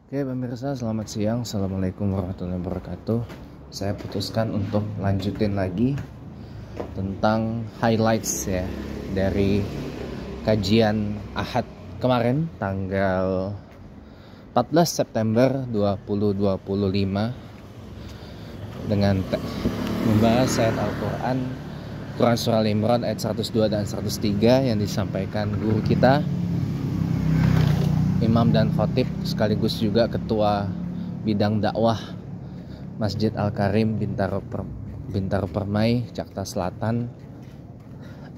Oke pemirsa, selamat siang. Assalamualaikum warahmatullahi wabarakatuh. Saya putuskan untuk lanjutin lagi tentang highlights ya dari kajian Ahad kemarin tanggal 14 September 2025 dengan membahas ayat Al-Quran Quran Surah Al-Imran ayat 102 dan 103 yang disampaikan guru kita, imam dan khotib sekaligus juga ketua bidang dakwah Masjid Al-Karim Bintaro Permai, Jakarta Selatan.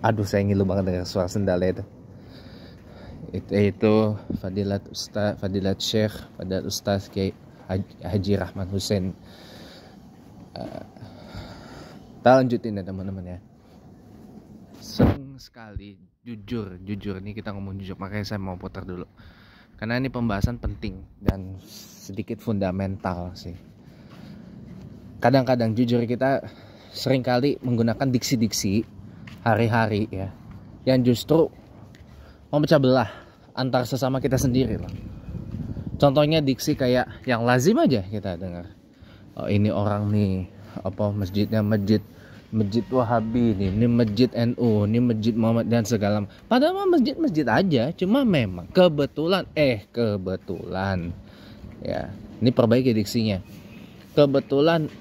Aduh, saya ngilu banget dengar suara sendal itu. Itu Fadilat Syekh Fadilat Ustaz Kiai Haji Rahman Hussein. Kita lanjutin ya teman-teman ya. Sering sekali jujur ini kita ngomong jujur, makanya saya mau putar dulu karena ini pembahasan penting dan sedikit fundamental sih. Kadang-kadang jujur kita seringkali menggunakan diksi-diksi hari-hari ya yang justru memecah belah antar sesama kita sendiri loh. Contohnya diksi kayak yang lazim aja kita dengar. Oh, ini orang nih masjidnya masjid Wahabi nih, ini masjid NU, ini masjid Muhammad dan segala. Padahal masjid aja, cuma memang kebetulan ya, ini perbaiki diksinya. Kebetulan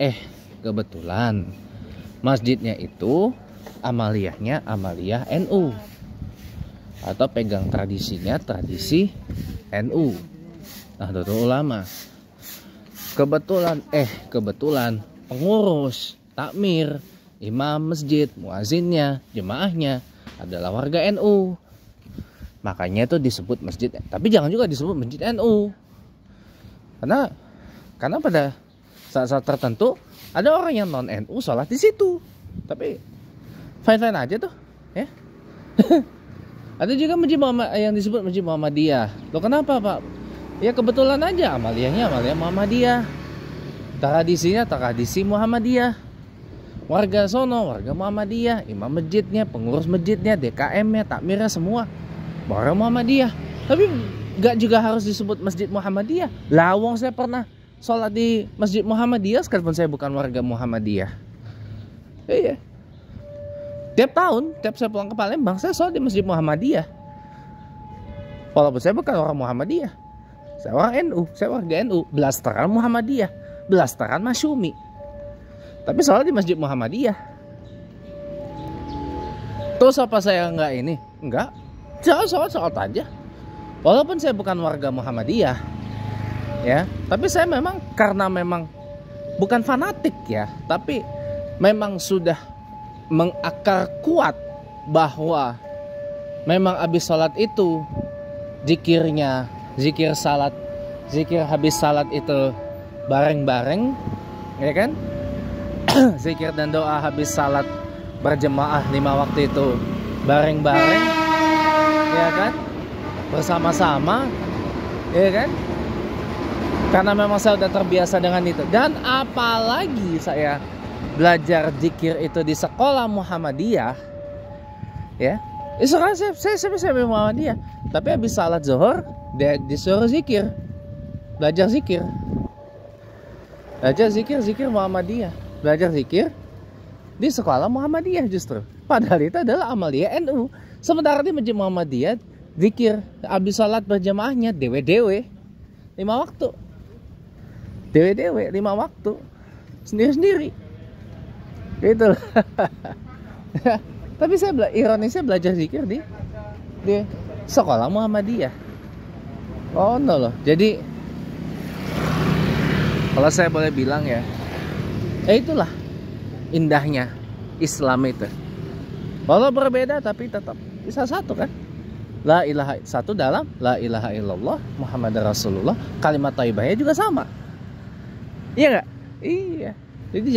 masjidnya itu amaliyahnya amaliyah NU atau pegang tradisinya tradisi NU, Nahdlatul Ulama. Kebetulan pengurus takmir, imam masjid, muazinnya, jemaahnya adalah warga NU. Makanya itu disebut masjid. Tapi jangan juga disebut masjid NU. Karena pada saat-saat tertentu ada orang yang non NU sholat di situ. Tapi fine aja tuh, ya. Ada juga masjid yang disebut masjid Muhammadiyah. Loh kenapa, Pak? Ya kebetulan aja amaliyahnya amaliyah Muhammadiyah. Tradisinya tradisi Muhammadiyah. Warga sono, warga Muhammadiyah, imam masjidnya, pengurus masjidnya, DKM-nya, takmirnya semua warga Muhammadiyah. Tapi gak juga harus disebut Masjid Muhammadiyah. Lawang saya pernah sholat di Masjid Muhammadiyah sekalipun saya bukan warga Muhammadiyah. Iya. Tiap tahun, tiap saya pulang ke Palembang, saya sholat di Masjid Muhammadiyah. Walaupun saya bukan orang Muhammadiyah. Saya orang NU, saya warga NU, belasteran Muhammadiyah, belasteran Masyumi. Tapi soal di Masjid Muhammadiyah. Terus apa saya enggak ini? Enggak. Saya sholat aja. Walaupun saya bukan warga Muhammadiyah, ya. Tapi saya memang karena memang bukan fanatik ya, tapi memang sudah mengakar kuat bahwa memang habis sholat itu zikirnya, zikir habis salat itu bareng-bareng, ya kan? Zikir dan doa habis salat berjemaah 5 waktu itu bareng-bareng, ya kan? Bersama-sama, ya kan? Karena memang saya sudah terbiasa dengan itu. Dan apalagi saya belajar zikir itu di sekolah Muhammadiyah, ya. Sekarang saya Muhammadiyah, tapi habis salat zuhur dia disuruh zikir, belajar zikir Muhammadiyah, belajar zikir di sekolah Muhammadiyah justru. Padahal itu adalah amaliyah NU. Sementara di Masjid Muhammadiyah zikir habis salat berjamaahnya dewe-dewe 5 waktu, sendiri-sendiri gitu. Tapi saya ironisnya belajar zikir di sekolah Muhammadiyah. Oh no loh. Jadi kalau saya boleh bilang ya, itulah indahnya Islam itu. Walau berbeda tapi tetap bisa satu kan. La ilaha satu dalam la ilaha illallah Muhammad Rasulullah. Kalimat thayyibahnya juga sama. Iya enggak? Iya. Jadi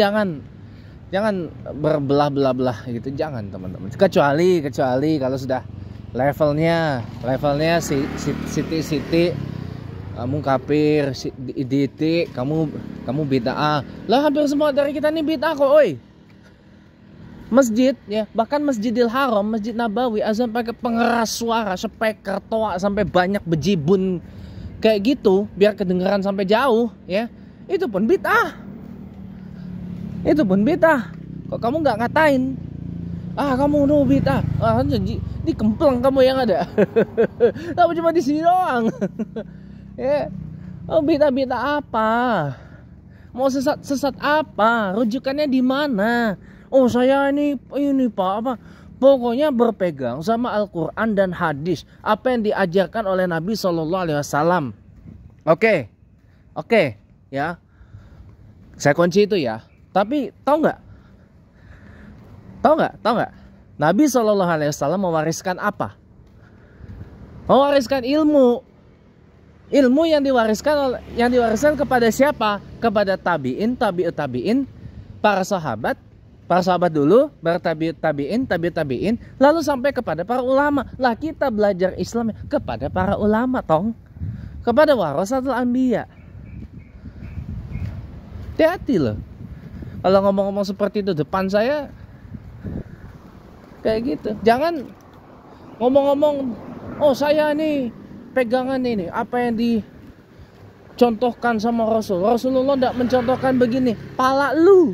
jangan berbelah-belah gitu, jangan teman-teman. Kecuali kalau sudah levelnya siti kamu kafir, diti kamu bid'ah. Lah hampir semua dari kita nih bid'ah kok, oi. Masjid ya, bahkan Masjidil Haram, Masjid Nabawi azan pakai pengeras suara, speaker, toa sampai banyak bejibun kayak gitu biar kedengeran sampai jauh, ya, itu pun bid'ah. Itu pun bid'ah. Kok kamu nggak ngatain? Kamu udah bid'ah. Di Kemplang kamu yang ada. Kamu cuma di sini doang. Ya. Bid'ah apa? Mau sesat apa? Rujukannya di mana? Saya ini Pak apa? Pokoknya berpegang sama Al-Quran dan hadis, apa yang diajarkan oleh Nabi SAW. Oke, ya. Saya kunci itu ya. Tapi tahu nggak? Nabi SAW mewariskan apa? Mewariskan ilmu. Ilmu yang diwariskan kepada siapa? Kepada tabi'in, tabi'ut tabi'in, para sahabat dulu, baru tabi'in, lalu sampai kepada para ulama. Lah kita belajar Islam kepada para ulama, kepada warasatul anbiya. Hati-hati loh. Kalau ngomong-ngomong seperti itu depan saya, kayak gitu. Jangan ngomong-ngomong, saya ini pegangan ini, apa yang dicontohkan sama Rasulullah tidak mencontohkan begini. Pala lu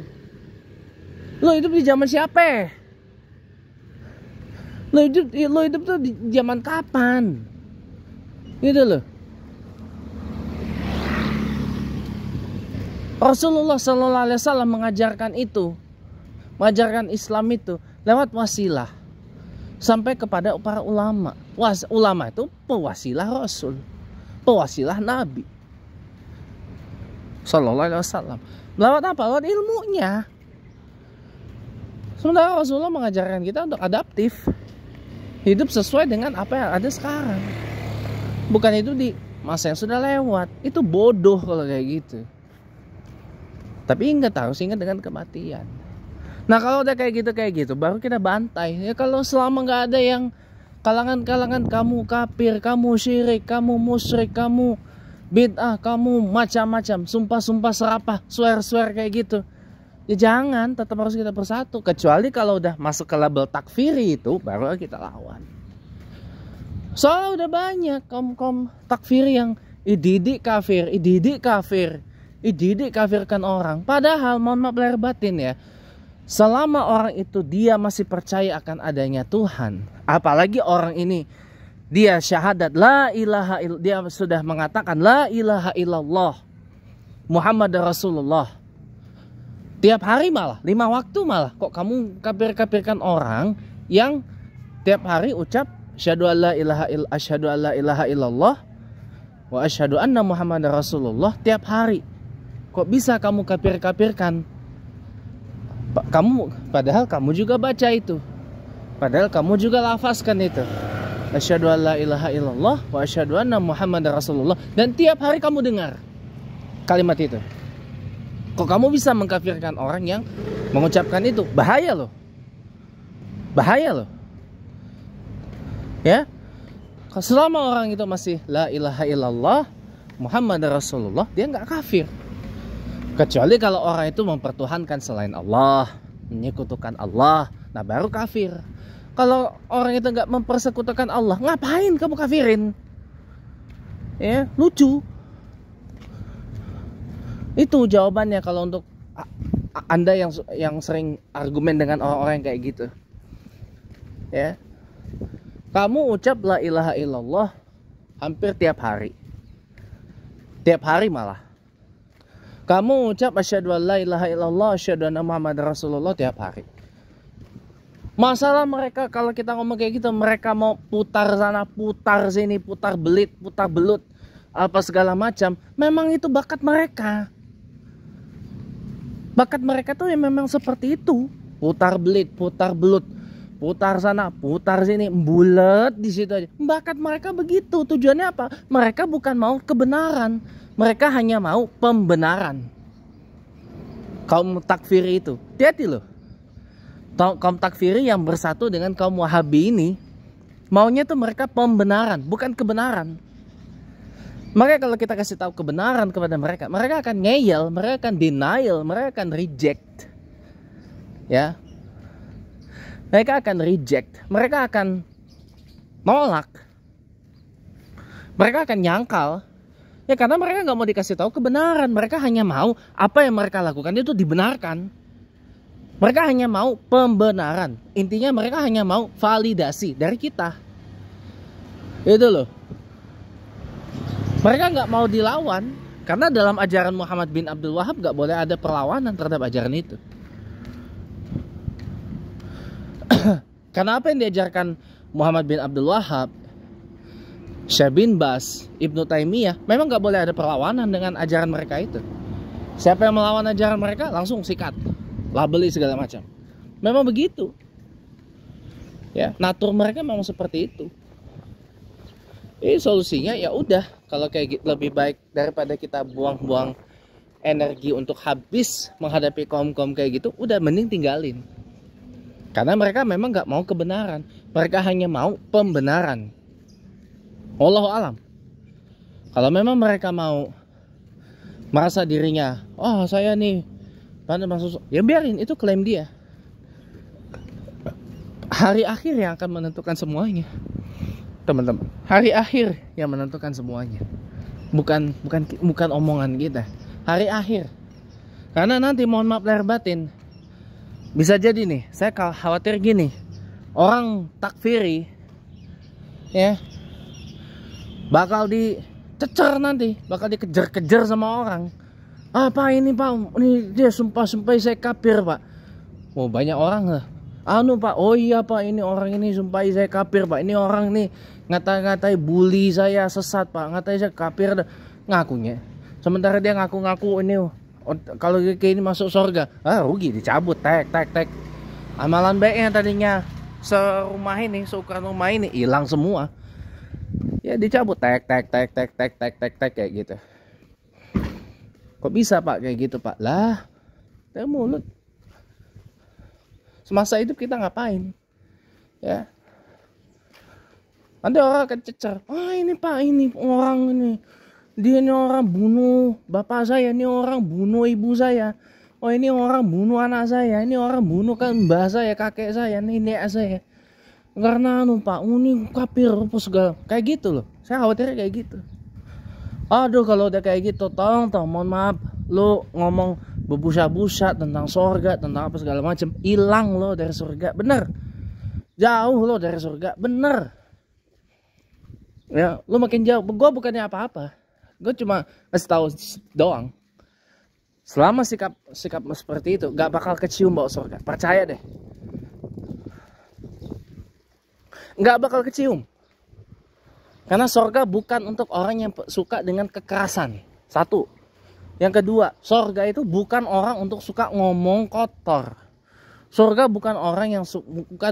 hidup di zaman siapa? Lu hidup tuh di zaman kapan? Gitu loh. Rasulullah SAW mengajarkan itu, mengajarkan Islam itu lewat wasilah sampai kepada para ulama. Ulama itu pewasilah Rasul, pewasilah Nabi SAW. Lewat apa? Lewat ilmunya. Sementara Rasulullah mengajarkan kita untuk adaptif, hidup sesuai dengan apa yang ada sekarang. Bukan itu di masa yang sudah lewat. Itu bodoh kalau kayak gitu. Tapi harus ingat dengan kematian. Nah kalau udah kayak gitu baru kita bantai. Ya kalau selama nggak ada yang kalangan-kalangan kamu kafir, kamu syirik, kamu musyrik, kamu bid'ah, kamu macam-macam, sumpah-sumpah serapah, swear-swear kayak gitu, ya jangan, tetap harus kita bersatu. Kecuali kalau udah masuk ke label takfiri itu baru kita lawan. Soalnya udah banyak kaum takfiri yang ididik kafirkan orang. Padahal mohon maaf lahir batin ya, selama orang itu dia masih percaya akan adanya Tuhan, apalagi orang ini dia syahadat la ilaha illallah, dia sudah mengatakan la ilaha illallah Muhammad Rasulullah, tiap hari malah 5 waktu malah kok kamu kafir-kafirkan orang yang tiap hari ucap asyhadu alla ilaha illallah wa asyhadu anna Muhammad Rasulullah tiap hari. Kok bisa kamu kafir-kafirkan? Padahal kamu juga baca itu. Padahal kamu juga lafazkan itu. Asyhadu alla ilaha illallah wa asyhadu anna Muhammad Rasulullah, dan tiap hari kamu dengar kalimat itu. Kok kamu bisa mengkafirkan orang yang mengucapkan itu? Bahaya loh. Ya. Selama orang itu masih la ilaha illallah Muhammad Rasulullah, dia nggak kafir. Kecuali kalau orang itu mempertuhankan selain Allah, menyekutukan Allah, nah baru kafir. Kalau orang itu nggak mempersekutukan Allah, ngapain kamu kafirin? Ya, lucu. Itu jawabannya kalau untuk Anda yang sering argumen dengan orang-orang kayak gitu. Ya. Kamu ucap la ilaha illallah hampir tiap hari. Tiap hari malah. Kamu ucap asyhadu alla ilaha illallah asyhadu anna Muhammad Rasulullah tiap hari. Masalah mereka kalau kita ngomong kayak gitu, mereka mau putar sana, putar sini, putar belit, putar belut, apa segala macam. Memang itu bakat mereka. Bakat mereka tuh ya memang seperti itu. Putar belit, putar belut, putar sana, putar sini, bulat di situ aja. Bakat mereka begitu. Tujuannya apa? Mereka bukan mau kebenaran. Mereka hanya mau pembenaran. Kaum takfiri itu, hati-hati loh. Kaum takfiri yang bersatu dengan kaum Wahabi ini, maunya tuh mereka pembenaran, bukan kebenaran. Maka kalau kita kasih tahu kebenaran kepada mereka, mereka akan ngeyel, mereka akan denial, mereka akan reject. Ya. Mereka akan reject, mereka akan nolak. Mereka akan nyangkal. Ya karena mereka nggak mau dikasih tahu kebenaran. Mereka hanya mau apa yang mereka lakukan itu dibenarkan. Mereka hanya mau pembenaran. Intinya mereka hanya mau validasi dari kita. Itu loh. Mereka nggak mau dilawan. Karena dalam ajaran Muhammad bin Abdul Wahab nggak boleh ada perlawanan terhadap ajaran itu. Karena apa yang diajarkan Muhammad bin Abdul Wahab, Syekh bin Bas, Ibnu Taimiyah, memang nggak boleh ada perlawanan dengan ajaran mereka itu. Siapa yang melawan ajaran mereka langsung sikat, labeli segala macam. Memang begitu. Ya, natur mereka memang seperti itu. Solusinya ya udah, kalau kayak gitu lebih baik daripada kita buang-buang energi untuk habis menghadapi kaum-kaum kayak gitu, udah mending tinggalin. Karena mereka memang nggak mau kebenaran, mereka hanya mau pembenaran. Wallahu alam. Kalau memang mereka mau merasa dirinya, oh saya nih pandai masuk, ya biarin, itu klaim dia. Hari akhir yang akan menentukan semuanya, teman-teman. Hari akhir yang menentukan semuanya, bukan omongan kita. Hari akhir. Karena nanti mohon maaf lahir batin, bisa jadi nih, saya khawatir gini, orang takfiri, ya, bakal dicecer nanti, bakal dikejar-kejar sama orang. Pak ini pak, ini dia sumpah saya kafir pak. Oh banyak orang lah. Pak, oh iya pak, ini orang ini sumpah saya kafir pak. Ini orang nih ngata-ngatai bully saya sesat pak, ngatai saya kafir, ngakunya. Sementara dia ngaku-ngaku ini, kalau kayak ini masuk surga, rugi, dicabut, tek. Amalan baiknya tadinya serumah ini, seukuran rumah ini hilang semua. Ya dicabut, tek kayak gitu. Kok bisa pak kayak gitu pak? Lah, dari mulut. Semasa hidup kita ngapain? Ya. Nanti orang akan cecer. Ini pak, ini orang ini. Dia ini orang bunuh bapak saya, ini orang bunuh ibu saya. Oh ini orang bunuh anak saya, ini orang bunuh kan mbah saya, kakek saya, nenek saya. Karena pak, ini kafir apa segala. Kayak gitu loh. Saya khawatirnya kayak gitu. Aduh kalau udah kayak gitu, tolong mohon maaf, lo ngomong berbusa-busa tentang surga, tentang apa segala macam, hilang lo dari surga, bener. Jauh lo dari surga, bener. Ya, lo makin jauh. Gue bukannya apa-apa, gue cuma ngasih tahu doang. Selama sikap seperti itu, gak bakal kecium bau surga, percaya deh. Gak bakal kecium. Karena surga bukan untuk orang yang suka dengan kekerasan. Satu. Yang kedua, surga itu bukan orang untuk suka ngomong kotor. Surga bukan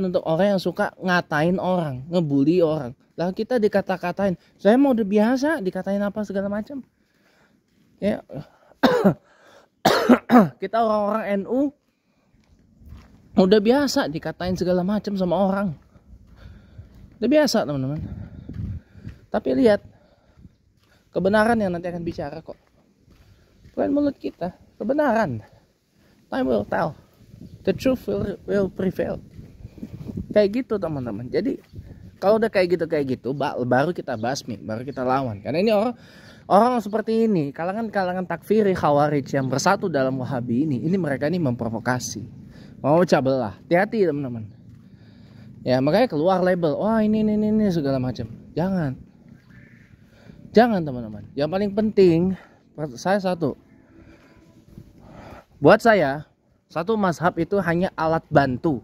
untuk orang yang suka ngatain orang, ngebully orang. Lah kita dikata-katain, saya mau udah biasa dikatain apa segala macam. Ya. Kita orang-orang NU udah biasa dikatain segala macam sama orang. Udah biasa, teman-teman. Tapi lihat, kebenaran yang nanti akan bicara kok. Bukan mulut kita, kebenaran. Time will tell. The truth will prevail. Kayak gitu, teman-teman. Jadi kalau udah kayak gitu, baru kita basmi, baru kita lawan. Karena ini orang seperti ini, kalangan takfiri khawarij yang bersatu dalam Wahabi ini mereka ini memprovokasi, mau cabelah. Hati-hati, teman-teman. Ya makanya keluar label, wah ini segala macam. Jangan teman-teman. Yang paling penting, buat saya satu mazhab itu hanya alat bantu.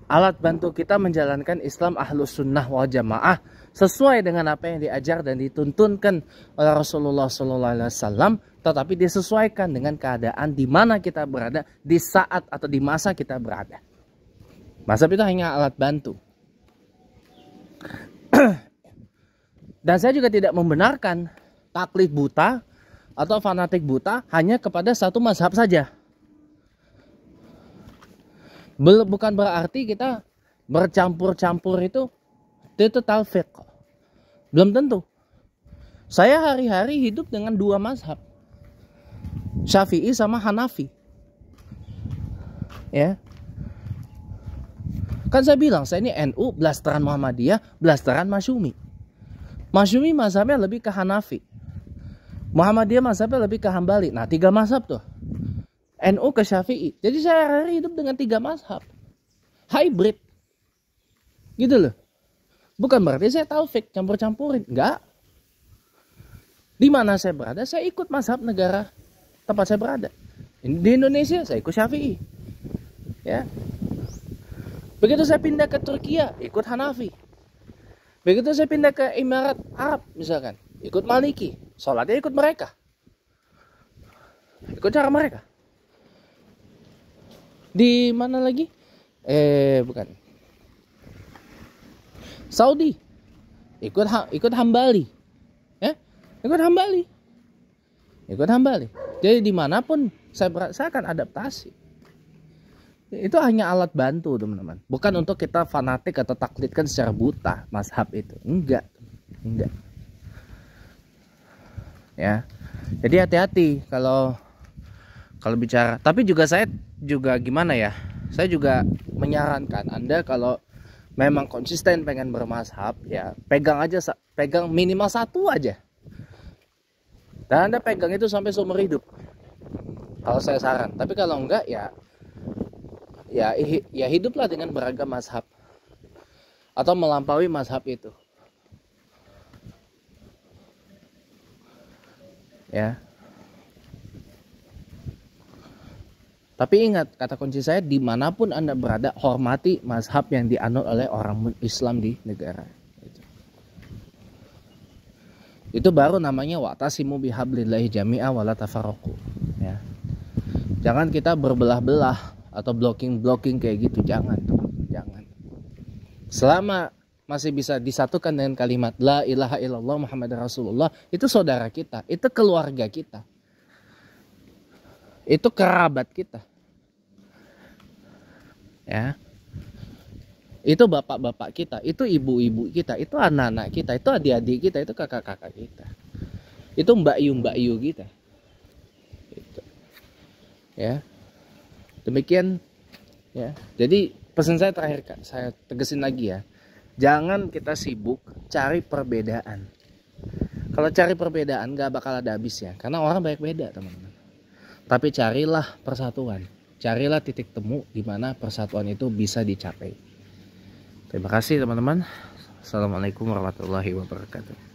Alat bantu kita menjalankan Islam Ahlus Sunnah wal Jamaah sesuai dengan apa yang diajar dan dituntunkan oleh Rasulullah SAW, tetapi disesuaikan dengan keadaan di mana kita berada di saat atau di masa kita berada. Mazhab itu hanya alat bantu. Dan saya juga tidak membenarkan taklid buta atau fanatik buta hanya kepada satu mazhab saja. Bukan berarti kita bercampur-campur itu talfiq. Belum tentu. Saya hari-hari hidup dengan dua mazhab, Syafi'i sama Hanafi. Ya. Kan saya bilang, saya ini NU, blasteran Muhammadiyah, blasteran Masyumi. Masyumi mazhabnya lebih ke Hanafi. Muhammadiyah mazhabnya lebih ke Hambali. Nah 3 mazhab tuh. NU ke Syafi'i. Jadi saya hari hidup dengan 3 mazhab. Hybrid. Gitu loh. Bukan berarti saya taufik campur-campurin. Enggak. Di mana saya berada, saya ikut mazhab negara tempat saya berada. Di Indonesia saya ikut Syafi'i. Ya. Begitu saya pindah ke Turkiya, ikut Hanafi. Begitu saya pindah ke Emirat Arab misalkan, ikut Maliki. Sholatnya ikut mereka. Ikut cara mereka. Di mana lagi? Bukan. Saudi. Ikut Hambali. Ya? Ikut Hambali. Jadi dimanapun saya akan adaptasi. Itu hanya alat bantu teman-teman. Bukan untuk kita fanatik atau taklidkan secara buta mazhab itu. Enggak. Ya. Jadi hati-hati kalau bicara. Tapi juga saya juga gimana ya? Saya juga menyarankan Anda kalau memang konsisten pengen bermazhab, ya pegang minimal 1 aja. Dan Anda pegang itu sampai seumur hidup. Kalau saya saran. Tapi kalau enggak ya hiduplah dengan beragam mazhab atau melampaui mazhab itu. Ya. Tapi ingat, kata kunci saya, dimanapun Anda berada, hormati mazhab yang dianut oleh orang Islam di negara. Itu baru namanya wa'tasimu bihablillahi jami'a wala tafarraqu. Ya. Jangan kita berbelah-belah atau blocking kayak gitu, jangan. Selama masih bisa disatukan dengan kalimat la ilaha illallah Muhammad Rasulullah, itu saudara kita, itu keluarga kita. Itu kerabat kita. Ya. Itu bapak-bapak kita, itu ibu-ibu kita, itu anak-anak kita, itu adik-adik kita, itu kakak-kakak kita. Itu mbak-yu kita. Gitu. Ya. Demikian ya. Jadi pesan saya terakhir, saya tegesin lagi ya. Jangan kita sibuk cari perbedaan. Kalau cari perbedaan gak bakal ada habisnya, karena orang banyak beda, teman-teman. Tapi carilah persatuan. Carilah titik temu di mana persatuan itu bisa dicapai. Terima kasih teman-teman. Assalamualaikum warahmatullahi wabarakatuh.